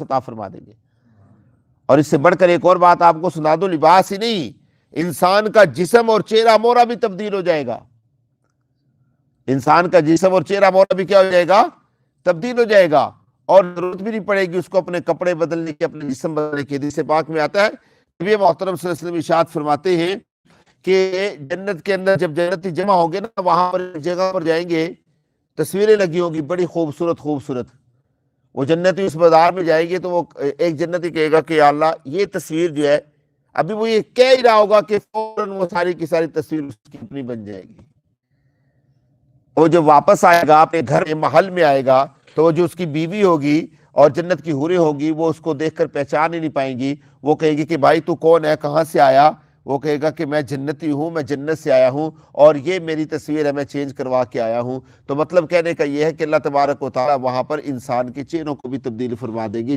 عطا فرما دیں گے۔ اور اس سے بڑھ کر ایک اور بات آپ کو سنا دو، لباس ہی نہیں، انسان کا جسم اور چہرہ مورا بھی تبدیل ہو جائے گا۔ انسان کا جسم اور چہرہ مورا بھی کیا ہو جائے گا؟ تبدیل ہو جائے گا، اور ضرورت بھی نہیں پڑے گی اس کو اپنے کپڑے بدلنے کی، اپنے جسم بدلنے کی۔ حدیث پاک میں آتا ہے، نبی محترم صلی اللہ علیہ وسلم ارشاد فرماتے ہیں کہ جنت کے اندر جب جنتی جمع ہوں گے نا، وہاں پر ایک جگہ پر جائیں گے، تصویریں لگی ہوں گی بڑی خوبصورت خوبصورت۔ وہ جنتی اس بازار میں جائیں گے تو وہ ایک جنتی کہے گا کہ یا اللہ یہ تصویر جو ہے، ابھی وہ یہ کہہ ہی رہا ہوگا کہ فوراً وہ ساری کی ساری تصویر اس کی اپنی بن جائے گی۔ وہ جب واپس آئے گا اپنے گھر میں، محل میں آئے گا، تو وہ جو اس کی بیوی ہوگی اور جنت کی حوریں ہوگی، وہ اس کو دیکھ کر پہچان ہی نہیں پائیں گی۔ وہ کہے گی کہ بھائی تو کون ہے، کہاں سے آیا؟ وہ کہے گا کہ میں جنتی ہوں، میں جنت سے آیا ہوں، اور یہ میری تصویر ہے، میں چینج کروا کے آیا ہوں۔ تو مطلب کہنے کا یہ ہے کہ اللہ تبارک و تعالیٰ وہاں پر انسان کے چہروں کو بھی تبدیل فرما دیں گے۔